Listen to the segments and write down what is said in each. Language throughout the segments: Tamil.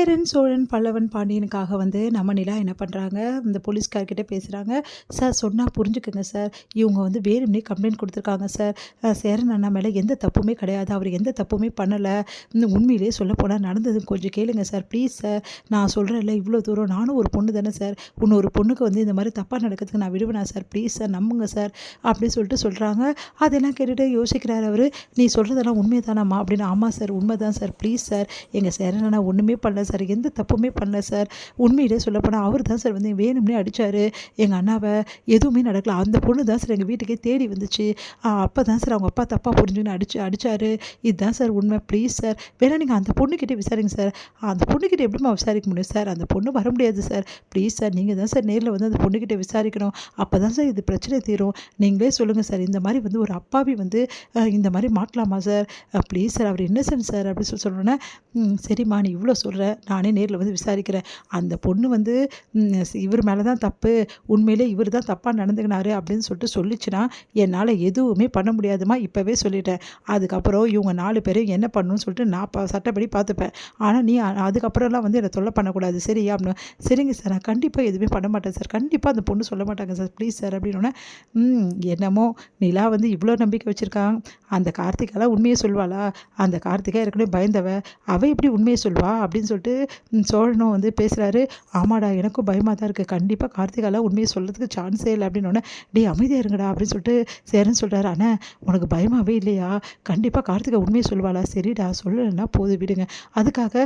சேரன், சோழன், பல்லவன், பாண்டியனுக்காக நம்ம நிலா என்ன பண்ணுறாங்க, இந்த போலீஸ்கார்கிட்ட பேசுகிறாங்க. சார் சொன்னால் புரிஞ்சுக்கங்க சார், இவங்க வேணும்னே கம்ப்ளைண்ட் கொடுத்துருக்காங்க சார். சேரன் அண்ணா மேலே எந்த தப்புமே கிடையாது, அவர் எந்த தப்புமே பண்ணலை. உண்மையிலேயே சொல்லப்போனால் நடந்தது கொஞ்சம் கேளுங்க சார், ப்ளீஸ் சார். நான் சொல்கிறேன்ல இவ்வளோ தூரம், நானும் ஒரு பொண்ணு தானே சார். இன்னொரு பொண்ணுக்கு இந்த மாதிரி தப்பாக நடக்கிறதுக்கு நான் விடுவேனா சார், ப்ளீஸ் சார் நம்புங்க சார் அப்படின்னு சொல்லிட்டு சொல்கிறாங்க. அதெல்லாம் கேட்டுட்டு யோசிக்கிறார் அவர். நீ சொல்கிறதெல்லாம் உண்மை தானாம்மா அப்படின்னு. ஆமாம் சார் உண்மை தான் சார், ப்ளீஸ் சார். எங்கள் சேரன் அண்ணா ஒன்றுமே பண்ணல சார், எந்த தப்புமே பண்ணல சார். உண்மையிலே சொல்லப்போனால் அவர் தான் சார் வேணும்னே அடித்தார் எங்கள் அண்ணாவை. எதுவுமே நடக்கல. அந்த பொண்ணு தான் சார் எங்கள் வீட்டுக்கே தேடி வந்துச்சு. அப்போ தான் சார் அவங்க அப்பா தப்பாக புரிஞ்சுன்னு அடித்தார். இதுதான் சார் உண்மை, ப்ளீஸ் சார். வேணா நீங்கள் அந்த பொண்ணுக்கிட்டே விசாரிங்க சார். அந்த பொண்ணுக்கிட்ட எப்படிமா விசாரிக்க முடியும் சார், அந்த பொண்ணு வர முடியாது சார், ப்ளீஸ் சார். நீங்கள் தான் சார் நேரில் அந்த பொண்ணுக்கிட்ட விசாரிக்கணும். அப்போ தான் சார் இது பிரச்சனை தீரும். நீங்களே சொல்லுங்கள் சார், இந்த மாதிரி ஒரு அப்பாவி இந்த மாதிரி மாட்டலாமா சார், ப்ளீஸ் சார். அவர் இன்னசென்ட் சார் அப்படின்னு சொல்லணுன்னா, சரிம்மா நீ இவ்வளோ சொல்கிற, நானே நேரில் விசாரிக்கிறேன். அந்த பொண்ணு இவர் மேலே தான் தப்பு, உண்மையிலே இவர் தான் தப்பாக நடந்துக்கினாரு அப்படின்னு சொல்லிச்சுன்னா என்னால் எதுவுமே பண்ண முடியாதுமா, இப்போவே சொல்லிட்டேன். அதுக்கப்புறம் இவங்க 4 பேரும் என்ன பண்ணணும்னு சொல்லிட்டு நான் சட்டப்படி பார்த்துப்பேன். ஆனால் நீ அதுக்கப்புறம்லாம் என்னை தொல்லை பண்ணக்கூடாது சரியா அப்படின்னு. சரிங்க சார், நான் கண்டிப்பாக எதுவுமே பண்ண மாட்டேன் சார், கண்டிப்பாக அந்த பொண்ணு சொல்ல மாட்டாங்க சார், ப்ளீஸ் சார் அப்படின்னோடனே என்னமோ நிலா இவ்வளோ நம்பிக்கை வச்சுருக்காங்க. அந்த கார்த்திகாலாம் உண்மையை சொல்வாளா? அந்த கார்த்திகா ஏற்கனவே பயந்தவ, அவள் எப்படி உண்மையை சொல்வா அப்படின்னு சொல்லிட்டு சோழனும் பேசுகிறாரு. ஆமாடா எனக்கும் பயமாக தான் இருக்குது, கண்டிப்பாக கார்த்திகாலாம் உண்மையை சொல்கிறதுக்கு சான்ஸே இல்லை அப்படின்னோடனே, டே அமைதியாக இருங்கடா அப்படின்னு சொல்லிட்டு சேரன் சொல்கிறாரு. ஆனால் உனக்கு பயமாகவே இல்லையா? கண்டிப்பாக கார்த்திகா உண்மையை சொல்வாளா? சரிடா சொல்லலைன்னா போது விடுங்க. அதுக்காக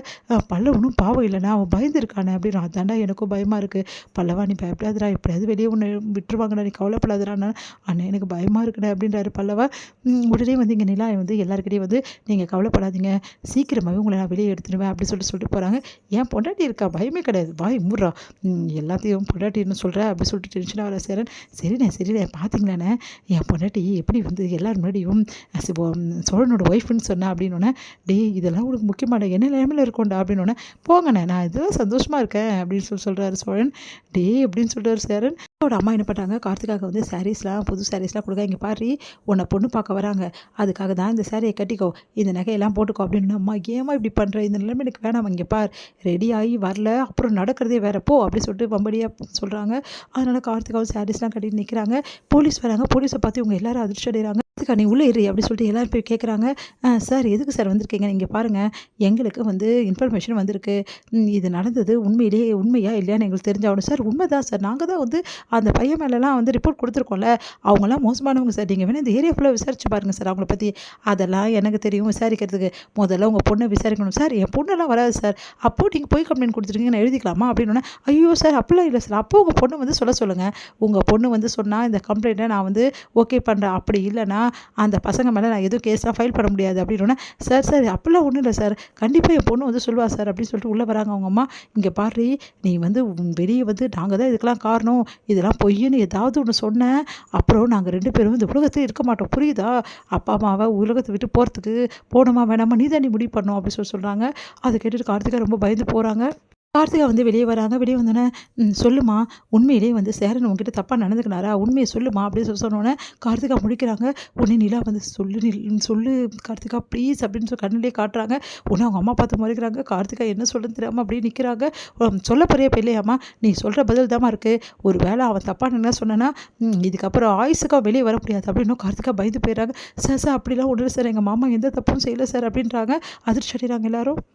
பல்லவனும் பாவம் இல்லைனா அவன் பயந்துருக்கானே அப்படின்னு. அதாண்டா எனக்கும் பயமாக இருக்குது. பல்லவா நீ பயப்படாதடா, எப்படியாவது வெளியே ஒன்று விட்டுருவாங்கடா, நீ கவலைப்படாதடா. ஆனால் எனக்கு பயமாக இருக்குடா அப்படின்றாரு பல்லவா. உடனே இங்கே நிலா எல்லாருக்கிட்டையும் நீங்கள் கவலைப்படாதீங்க, சீக்கிரமாகவே உங்களை நான் வெளியே எடுத்துடுவேன் அப்படின்னு சொல்லிட்டு போகிறாங்க. ஏன் பொண்டாட்டி இருக்கா, பயமே கிடையாது, வாய் மூடுறா, எல்லாத்தையும் பொண்டாட்டின்னு சொல்கிறேன் அப்படின்னு சொல்லிட்டு டென்ஷனாக வர சேரன். சரிண்ணே பார்த்தீங்களாண்ணே, என் பொண்டாட்டி எப்படி எல்லாரும் முன்னாடியும் சோழனோட ஒய்ஃப்னு சொன்னேன் அப்படின்னோடனே, டே இதெல்லாம் உனக்கு முக்கியமான என்ன நிலைமையில் இருக்கோண்டா அப்படின்னோடனே, போங்கண்ணே நான் இதெல்லாம் சந்தோஷமாக இருக்கேன் அப்படின்னு சொல்கிறாரு சோழன். டே அப்படின்னு சொல்கிறாரு சேரன். அவரோட அம்மா என்ன பண்ணுறாங்க, கார்த்திகாவுக்கு சாரீஸ்லாம் புது சாரீஸ்லாம் கொடுக்க, இங்கே பாரு உன்னை பொண்ணு பார்க்க வராங்க, அதுக்காக தான் இந்த சாரியை கட்டிக்கோ, இந்த நகையெல்லாம் போட்டுக்கோ அப்படின்னு. அம்மா ஏமா இப்படி பண்ணுற, இந்த நிலைமை எனக்கு வேணாம், இங்கே பார் ரெடி ஆகி வரல அப்புறம் நடக்கிறதே வேற போ அப்படின்னு சொல்லிட்டு வம்படியாக சொல்கிறாங்க. அதனால் கார்த்திகாவும் சாரீஸ்லாம் கட்டிட்டு நிற்கிறாங்க. போலீஸ் வராங்க. போலீஸை பார்த்து இவங்க எல்லாரும் அதிர்ச்சி அடைகிறாங்க. அதுக்கா நீ உள்ளே இரு அப்படின்னு சொல்லிட்டு எல்லோரும் போய் கேட்குறாங்க. சார் எதுக்கு சார் வந்திருக்கீங்க, நீங்கள் பாருங்கள் எங்களுக்கு இன்ஃபர்மேஷன் வந்திருக்கு, இது நடந்தது உண்மையா இல்லையான்னு எங்களுக்கு தெரிஞ்சாகணும் சார். உண்மை தான் சார், நாங்கள் தான் அந்த பையன் மேலெலாம் ரிப்போர்ட் கொடுத்துருக்கோம்ல, அவங்களாம் மோசமானவங்க சார், நீங்கள் வேணால் இந்த ஏரியா ஃபுல்லாக விசாரிச்சு பாருங்கள் சார் அவங்கள பற்றி. அதெல்லாம் எனக்கு தெரியும், விசாரிக்கிறதுக்கு முதல்ல உங்கள் பொண்ணை விசாரிக்கணும் சார். என் பொண்ணெல்லாம் வராது சார், அப்போது நீங்கள் போய் கம்ப்ளைண்ட் கொடுத்துருக்கீங்க, நான் எழுதிக்கலாமா அப்படின்னு. ஐயோ சார் அப்படிலாம் இல்லை சார், அப்போ உங்கள் பொண்ணு சொல்ல சொல்லுங்கள், உங்கள் பொண்ணு சொன்னால் இந்த கம்ப்ளைண்ட்டை நான் ஓகே பண்ணுறேன், அப்படி இல்லைனா அந்த பசங்க மேலே நான் எதுவும் கேஸ்லாம் ஃபைல் பண்ண முடியாது அப்படின்னா. சார் அப்படிலாம் ஒன்றும் இல்லை சார், கண்டிப்பாக என் பொண்ணு சொல்லுவா சார் அப்படின்னு சொல்லிட்டு உள்ளே வராங்க அவங்க அம்மா. இங்கே பாரு நீ வெளியே நாங்கள் தான் இதுக்கெல்லாம் காரணம், இதெல்லாம் பொய்ன்னு ஏதாவது ஒன்று சொன்னேன், அப்புறம் நாங்கள் 2 பேரும் இந்த உலகத்தில் இருக்க மாட்டோம், புரியுதா? அப்பா அம்மாவை உலகத்தை விட்டு போகிறதுக்கு போகணுமா வேணாமா நீ தான் முடிவு பண்ணணும் அப்படின்னு சொல்கிறாங்க. அதை கேட்டுட்டு கார்த்திகா ரொம்ப பயந்து போகிறாங்க. கார்த்திகா வெளியே வராங்க. வெளியே வந்தோன்னே, சொல்லுமா உண்மையிலே சேரன் உங்ககிட்ட தப்பாக நடந்துக்கினாரா, உண்மையை சொல்லுமா அப்படின்னு சொன்னோன்னே கார்த்திகா முடிக்கிறாங்க. உடனே நிலா சொல்லு கார்த்திகா ப்ளீஸ் அப்படின்னு கண்ணிலே காட்டுறாங்க. உடனே அவங்க அம்மா பார்த்து முறைக்கிறாங்க. கார்த்திகா என்ன சொல்லுன்னு தெரியாமல் அப்படியே நிற்கிறாங்க. சொல்ல போறியா இல்லையாம்மா, நீ சொல்கிற பதில் தாம்மா இருக்குது, ஒரு வேளை அவன் தப்பாக என்ன சொன்னேன்னா இதுக்கப்புறம் ஆயுசுக்காக வெளியே வர முடியாது அப்படின்னு கார்த்திகா பயந்து போயிடுறாங்க. சார் அப்படிலாம் ஒன்றும் சார், எங்கள் மாமா எந்த தப்பும் செய்யலை சார் அப்படின்றாங்க. அதிர்ச்சி அடைகிறாங்க எல்லாரும்.